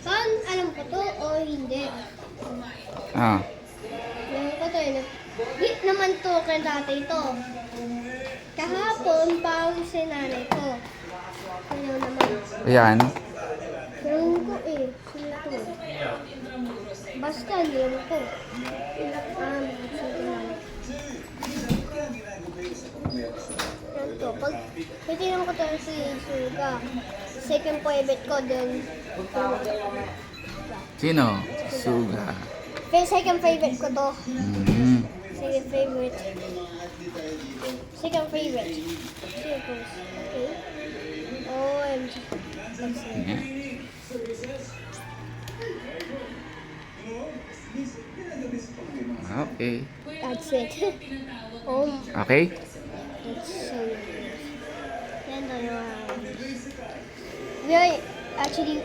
Saan alam ko to o hindi? Ah. Alam ko to eh. Di naman to kay tatay to. Kahapon, pawis si nanay ko. Kaya naman. Ayan. Alam ko eh. Sino to? Basta, hindi alam ko. Sige lang. Yan to. Pag titignan ko to si Suga, second favorite ko din. Sino? Suga. Second favorite ko to. Mm. Second favorite. Second favorite. Circles. Okay. OMG. Let's see. Yeah. Okay. That's it. Oh, Okay? that's so nice. Then we are actually